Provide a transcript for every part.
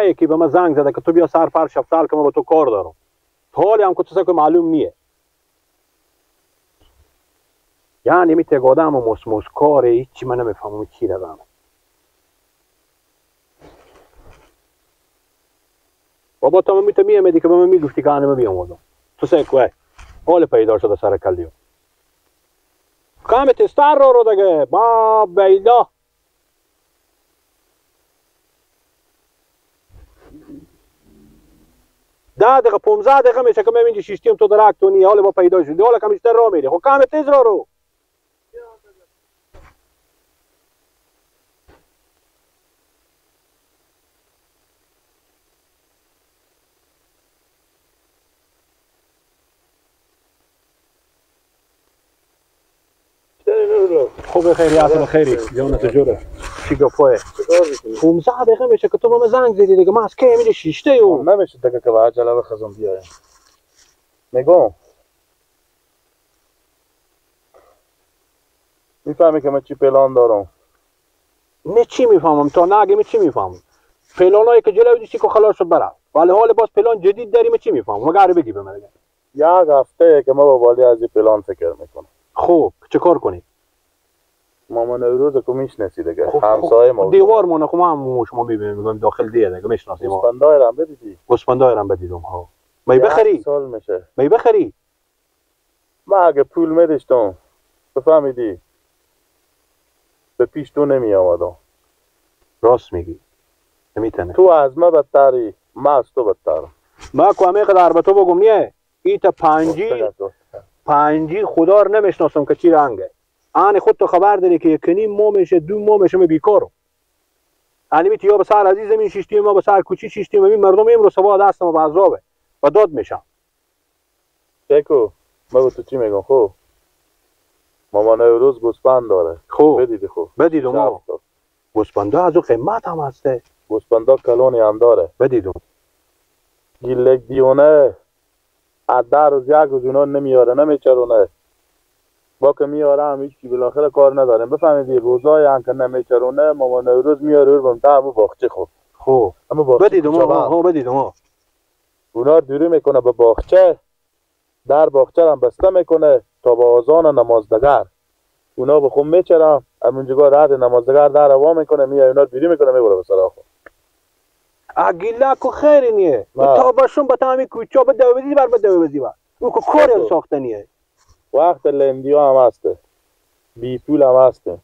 یکی به من زنگ زده که تو بیا سر پر شفتال که من با تو کار دارم. حالی هم که تو که معلوم نیه. یعنی می تگادم و موس کاره هیچی من نمیفهمم چی روم. بابا تو من میگی که به من میگفتی که من بیام تو سکوه حال پیدا شده سر کلیو کامت استار رو دیگه با بیدا ده دقیقه 15 دقیقه میشه که میبینی شیشتیم تو درک تو نی حال با پیدا شدی حالا کمیشتر رو میری خب کامت تیز رو خوب خیری اصلا خیری جانت جوره چی گفته 15 دقیقه میشه که تو به من زنگ زدی دیگه من از کی میری شیشته یو نمیشه دیگه که با عجله بخزم بیایم میگم میفهمی که من چی پلان دارم نه چی میفهمم تا نگی می چی میفهمم پلانایی که جلوی دیشی که خلاص شد بره ولی حال باز پلان جدید داری می چی میفهمم مگر بگی به من دیگه یک هفته که ما با والی از این پلان فکر میکنم خوب چه کار کنی مامان روز که میشناسی دیگه همسایه ما دیوار مونه خب ما شما ببینیم داخل دیگه دیگه میشناسیم گوسفندای رم بدیدی گوسفندای رم بدیدم ها می بخری سال میشه می بخری ما اگه پول میداشتم بفهمیدی به پیش تو نمی آمدم راست میگی نمیتونه تو از ما بدتری ما از تو بدترم ما که همه قدر به تو بگم نیه ایتا پنجی خدا رو نمیشناسم که چی رنگه آن خود تو خبر داری که یکنی مو میشه دو مو میشه من بیکارم انیمیت یا به سر عزیز زمین شیشتی ما به سر کوچی شیشتی ما مردم امرو سبا دست ما بعذابه و داد میشم دیکو ما به تو چی میگم خوب مامان روز گوسفند داره خوب بدیدی خوب بدیدم ها گوسفندا از او قیمت هم هسته گوسفندا کلونی هم داره بدیدم گیلک دیونه عده روز یک روزونان نمیاره نمیچرونه با که میاره هم هیچی بالاخره کار نداریم بفهمیدی روزای هم که نمیچرونه مامان روز میاره رو بمتا همون باخچه خوب بدیدم ها بدیدم ها اونا دوری میکنه به باغچه در باغچه هم بسته میکنه تا با آذان نمازدگر اونا به خون میچرم همونجا رد نمازدگر در وا میکنه میاد اونا دوری میکنه میبره به سراخ اگیلا کو خیری نیه تا باشون با تامی کوچا به دویدی بر به دویدی بر او کو کار ساخته نیه وقت لندیو هم هسته بی پول هم هسته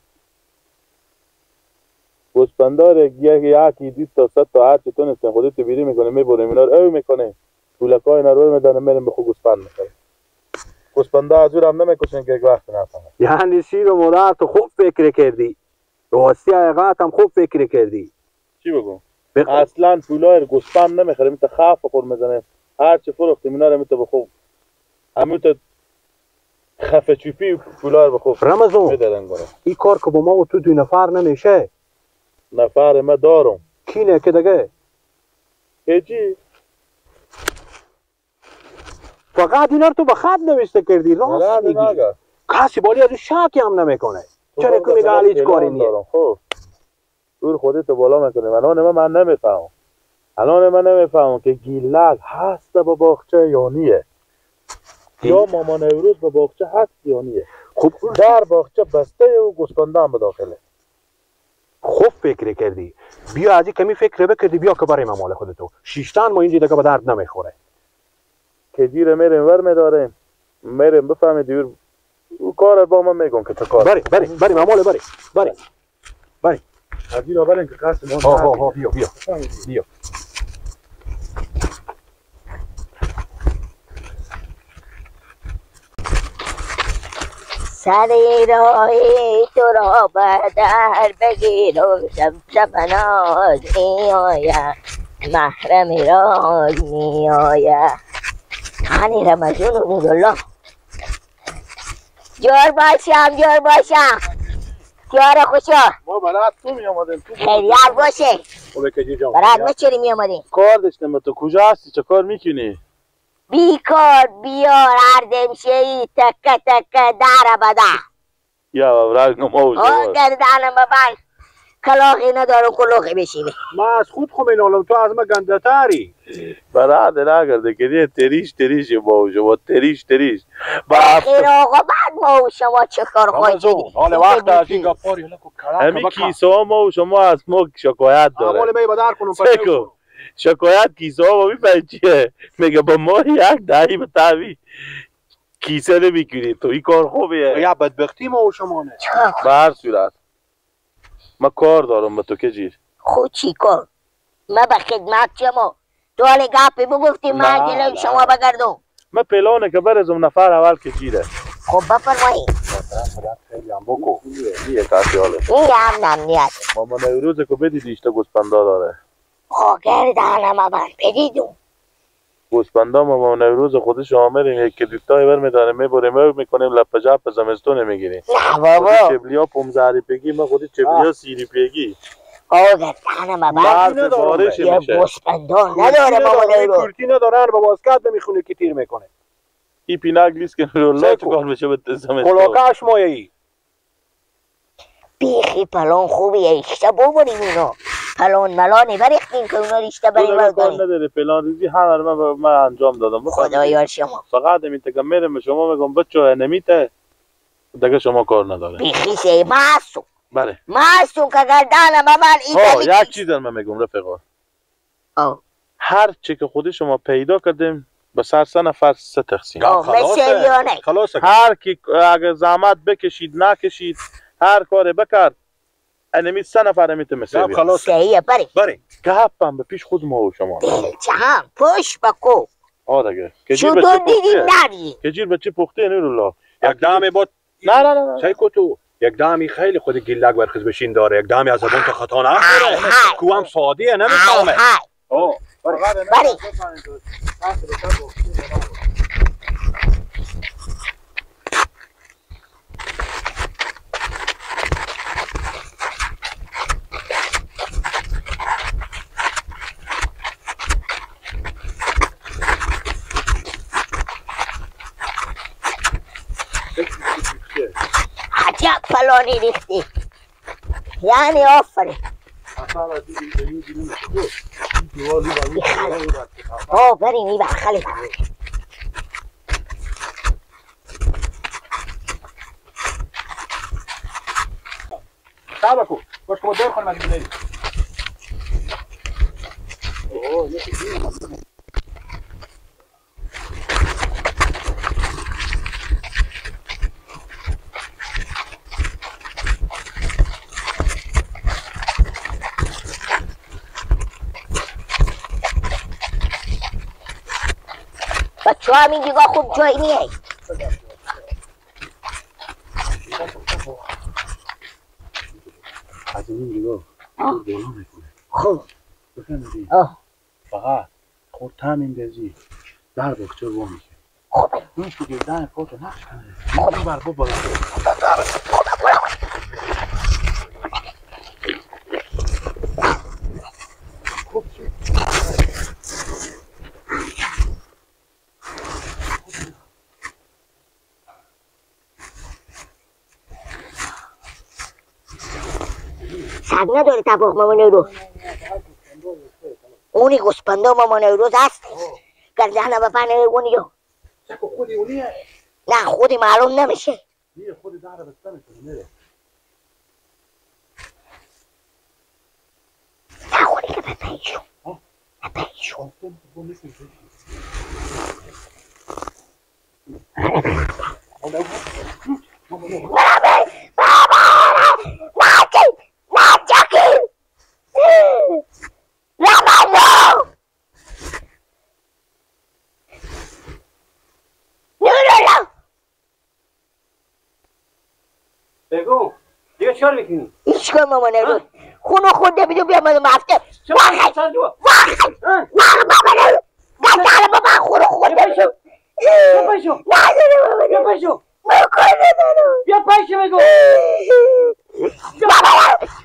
گوسفندار یکی 200 تا 100 تا هر چی تونستن خودت بیری میکنه میبره اینا رو او میکنه پولکای اینا رو میدن میرن به خود گوسفند میخره گوسفندا از هم نمیکشن که یک وقت نفهمه یعنی شیر و مادر تو خوب فکر کردی راستی حقیقت هم خوب فکر کردی چی بگم اصلا پولای گوسفند نمیخره میت خاف خور میزنه هر چی فروختیم اینا رو میت به خوب همین خفه چوپی پولای به خوب رمضان این کار که با ما و تو 2 نفر نمیشه نفر ما دارم کینه که دیگه هیچی فقط اینا رو تو به خط نوشته کردی راست میگی کسی بالی از شکی هم نمیکنه چرا که میگه هیچ کاری نیه خب دور خودت بالا میکنه من نمیفهمم الان من نمیفهمم که گیلک هست با باغچه یا نیه یا مامان امروز با باغچه هست یا نیه خب در باغچه بسته و گوسفندا هم بداخله خوب فکر کردی بیا از این کمی فکر بکردی بیا که برای مال خودتو شیشتن ما اینجا دیگه به درد نمیخوره که جیره میریم ور میداریم میریم بفهمیدی او کار با ما میگم که چه کار بری مامال بری از این بریم که قصد ما بیا سری رای تو را بدر بگیر و شب ناز می آید محرم راز می آید هانی رمزون و نورالله جور باشم جور خوشا ما برات تو می آمدیم خیلیار باشه برات ما چری می آمدیم کار داشتیم تو کجا هستی چه کار میکنی بیکار بیار اردمشه ای تکه در بده یا برای نماز گردانم ببن کلاقی نداره کلاقی بشینه. من از خود خمینالم، تو از من گنده تری. برای نگرده که تریش با شما تریش خیر آقا بعد ما و شما چه کار خواهید کنید؟ حال وقت از این گپاری همین کیسه ها ما و شما از ما شکایت داره. حال می بدر کنم چکو شکایت کیسه ها ما میفهمی چیه؟ میگه با ما یک دهی به تاوی کیسه نمیکنی تو این کار خوبیه. یا بدبختی ما و شما نه. به هر صورت من کار دارم به تو که جیر. خود چی کار؟ من به خدمت شما تو حال گپی بگفتی من جلوی شما بگردم. من پلانه که برزم نفر اول که جیره. خب بفرمایید. خیلی هم بکو. یه کسی حاله این هم نمنیت. ماما نوروزه که بدیدیش تا گوسپندا داره. آگر دهنم من بدیدم. گوسپندا ماما نوروز خودش آمریم یک کلیتای بر میدانه میبریم میکنیم لپه جپ زمستون میگیریم. نه بابا. چبلیا 15 پگی من خودی چبلیا 30 پگی. آگر دهنم من. حرف بارش یه میشه. گوسپندا نداره ماما نوروز. کورتی ندارن با بازکت نمیخونه که تیر میکنه. ای پیناک لیست که نورالله چکار میشه به زمستون. کلاکش مایه‌ای. بیخی پلان خوبیه اشته ببریم اینا. پلان ملانی بریختیم که اونا ریشته بریم کار برداریم. نداره پلان ریزی همه من انجام دادم. خدا یار شما. فقط میته که میرم به شما میگم بچه نمیته دیگه شما کار نداره. بیخی سی معصوم. بله. معصوم که گردانم من ایتا یک چیز من میگم رفقا. آه. هر چی که خودی شما پیدا کردیم به سر 3 نفر 3 تقسیم. خلاصه. هر کی اگه زحمت بکشید نکشید هر کاری بکرد انمی 3 نفر میتونه مسئله. خلاص. سیه بری. گپم به پیش خود ما و شما. جهان پشت بکو. دیگه. چطور دیدیم ندی؟ کجیر بچه پخته نورالله. یک دمی بود. نه. چای تو یک دمی خیلی خود گیلک برخیز بشین داره. یک دمی از زبان تا خطا نخوره. کوام سادیه نمیفهمه. بری. عجب پلانی ریختی. یعنی آفرین. بریم این برخلی برخلی. صبر کن. باش که ما دور کنیم از این بلیدیم. بچه ها همین دیگاه خوب جایی نیه. از این دیگاه بالا میکنه. خوب. بفهمیدی؟ فقط خود تامین بزی در بخچه با میشه. خوبه. این که گردن پاتو نقش کنه. این بر بالا. سگ نداره تباق ماما نوروز. اونی گوسپندا ماما نوروز هست. گردنه به پنه اونی جو. خودی اونیه؟ نه خودی معلوم نمیشه. خودی داره بستنه کنه. نه خودی که بپیشون. بپیشون. بگو دیگه چیکار میکنی؟ هیچ کار ماما نوروز. خونو خود نمیدو بیام من مفته. واقعا ماما نوروز. گردنه با من خونو خود نمیدو. بیا پایشو. بیا پایشو بگو.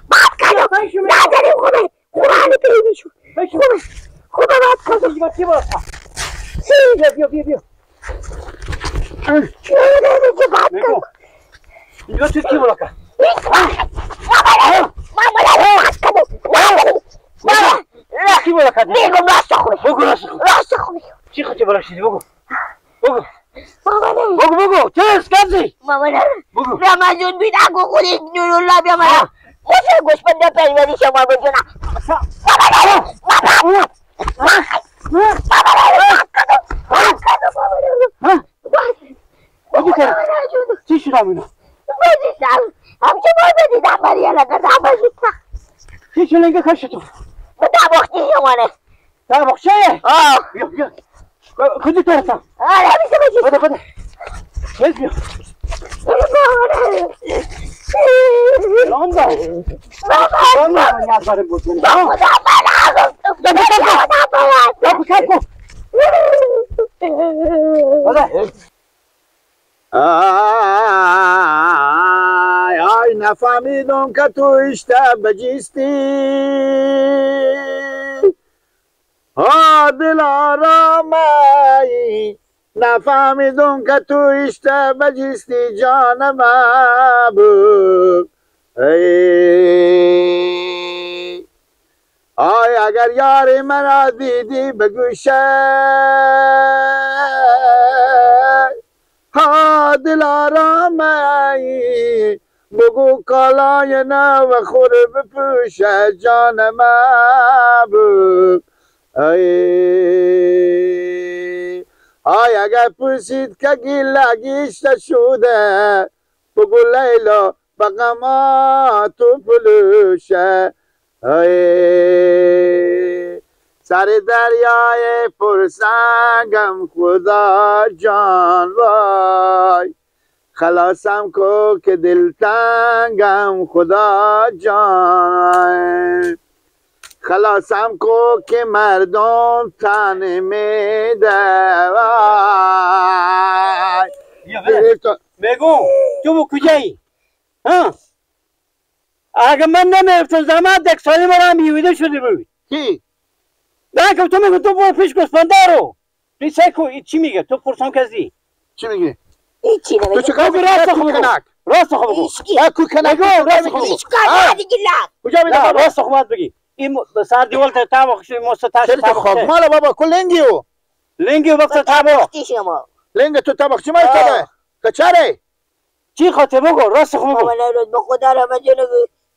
بات کنو. نداری خوبه. خوبه هنو پیمیشو. خوبه بات کنو. بیا. بات کنو. اینجا چیز کی بلاکه؟ ماما نوروز. چی بالا کردی؟ میگم راست خوبی بگو راست خوبی. راست خوبی چی خودی بالا شدی بگو. بگو. مامانه بگو چه اس کردی؟ مامانه بگو. رمضان بید اگو خودی نورالله بیا منم مثل گوشبنده پریوری شما بجونم چی شدم اینو؟ بزیستم همچه باید بدیدم مریالا قدم بزیستم چی شلنگه کشت تو؟ به دباختی شمانه دباخچه؟ بیا بیا کجی ترسم؟ آره میشه بزیستم بده بده بز بیا لاندا لاندا نیاز دارم بود خدا آی نفهمیدم که تو اشته بجیستی دل آرامایی نفهمیدم که تو اشته بجیستی جان محبوب آی اگر یار مرا دیدی بگوشه دل آرامایی بگو کالای نو خور بپوشه جان محبوب آی اگر پرسید که گیله گیشته شده بگو لیلا بغما تو پلوشه سر دریای پرسنگم خدا جان وای خلاصم کو که دلتنگم خدا جان خلاصم کو که مردم تن میده وای بگو تو کجایی؟ اگه من نمیفتم زمان دک سالی مرا میویده شده بود کی؟ نه که تو میگو تو برو پیش گسپندارو پیسه کو چی میگه تو پرسان کسی چی میگی؟ هیچی تو نمیگه چه کار راست خوب بگو راست خوب بگو کوکنک راست خوب بگو هیچ کار ندیگی لب کجا میده بابا؟ راست خوب بگی این سر دیوال تابخ مستطاش چرا تو خواب مالا بابا کل لنگیو لنگیو وقت تابخ شما لنگ تو تابخ چی مایی تابه؟ کچاره؟ چی خاطر بگو راست خوب بگو ماما نورد به خدا رمضان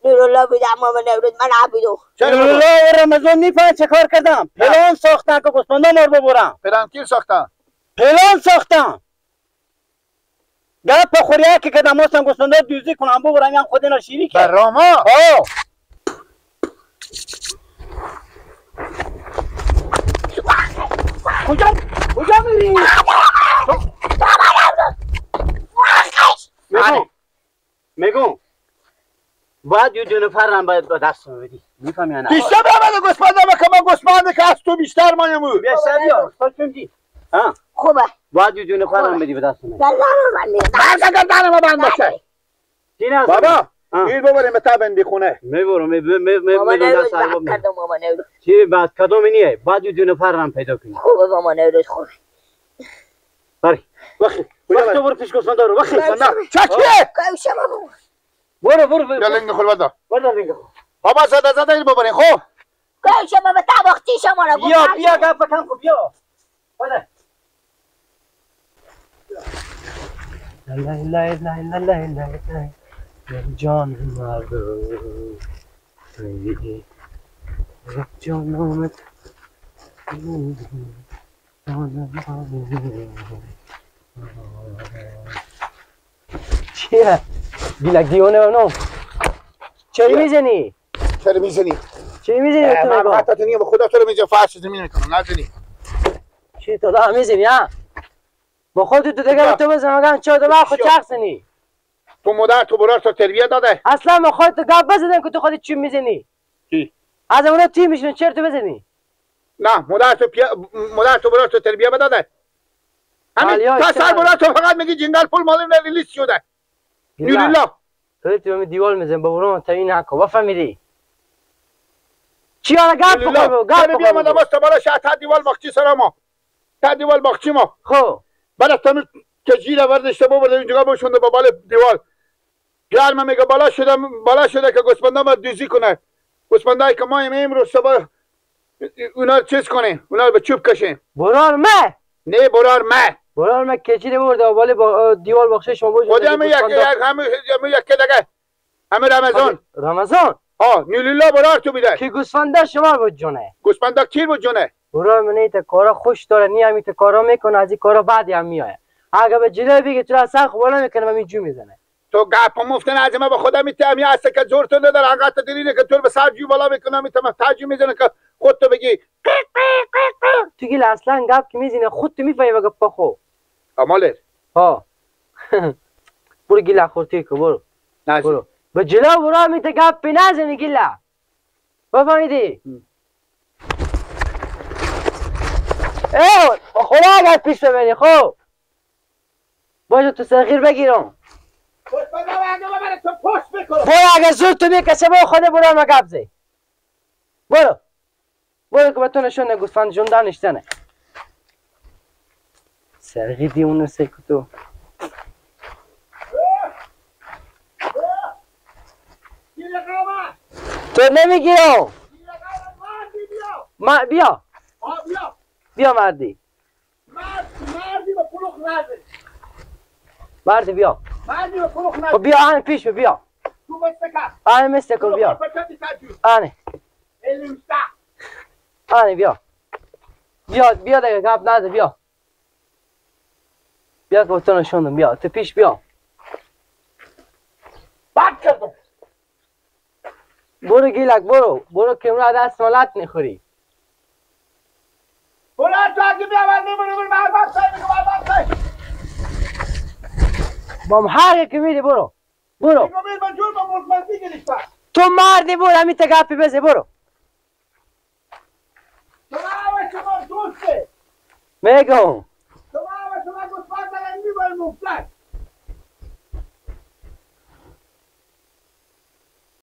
نورالله بیدم ماما نورد من عبیدو نورالله و رمضان نیفهم چه کار کردم پلان ساختن که گسپندا مار ببرم پلان کی ساختن؟ پلان ساختن گپ خوریه که کدام هستم گسپندا دوزی کنم ببرم هم خود اینا شیری که براما کجا میری؟ میگم باید یه دونه فرم باید با دست بدی میفهمی یا نه؟ بیشتر برامده گسپنده که من گسپنده که از تو بیشتر مایمو بیشتر بیا فکر خوبه باید یه دونه فرم بدی به دست من گردن من میگم گردن ما بند باشه بابا این ببریم به تا بندی خونه میبرم ماما نورد بد کردم ماما نورد چی بعد کدوم نیه باید یه دونه فرم پیدا کنی خوبه ماما نورد خوبه باری وقت تو برو پیش گسپندارو وقت چکیه کوشه بابا برو یا لنگ خل بدا برو لنگ خل بابا زده این ببرین خب کوشه بابا تباختی شما رو بیا گپ کن خب بیا بده لا جان مردم جانمت چیه؟ بیلک دیونه اونو چرا میزنی؟ چرا میزنی؟ چی میزنی؟ من حتی تنیم به خدا تو رو میزنی فرش زمین میکنم نزنی چی تو دا میزنی ها؟ با خودت تو دیگه تو بزن مگم چه تو با خود چخسنی تو مادر تو برار تو تربیت داده اصلا ما خودت گپ بزدن که تو خودت چی میزنی؟ چی؟ از اون تی میشن چرا تو بزنی؟ نه مادر تو برار تو تربیت داده همین تا سر برار تو فقط میگی جنگل پول مال ریلیز شده نورالله تو تو دیوال میزن بابرون تا این حکو بفهمیدی چی حالا گپ بخور گپ بیا من واسه بالا شات تا دیوال باغچی سراما تا دیوال باغچی ما خب بعد تا کجیره وردشته ببرد اینجا بشونده با بالا دیوال پیار من میگه بالا شده که گسپنده ما دوزی کنه گسپندهایی که ما امروز صبح اونا چیز کنیم، اونا به چوب کشیم. برار مه نه برار مه. برار مه کچی برده ولی با دیوال بخشه شما بود. خودم یک دیگه. همه رمضان. رمضان. نیلیلا برار تو بیده. کی گوسفنده شما بود جونه. گوسفنده کی بود جونه. برار من ایت کارا خوش داره نی ایت کارا میکنه از این کارا بعدی هم میاد. اگه به جلو بگی تو اصلا خوب نمیکنه من جو میزنه. تو گپ مفتن از ما به خودم میتم یا است که زور تو نداره انقدر دیرینه که تو به سر جو بالا میکنم میتم تاجو میزنه که خود تو بگی تو گیل اصلا گپ که میزنه خود تو میفهمی گپ خو اماله ها برو گیل خورتی که برو نازی برو به جلو برو میته گپ نزنی گیل بفهمیدی خدا اگر پیش ببینی خب باشه تو سرخیر بگیرم برو اگه زور تو میکشه برو خود برو ما گپ زی برو برو که به تو نشون گوسفند جونده نشتنه سرغی دیونه سکو تو نمیگیرم بیا بیا مردی مردی با پلوخ نزد مردی بیا مردی با پلوخ نزد بیا آن پیش بیا تو مستکا آن مستکو بیا آنه آنه بیا بیا دیگه گپ نده بیا بیا که تو نشوندم بیا تو پیش بیا بد کردم برو گیلک برو که اون دست مالت نخوری برو تو اگه بیا نمیمونی من بسته بام هر که میری برو تو مردی برو همین تا گپی بزه برو میگم شما گوسفند دارن میبرن مفتن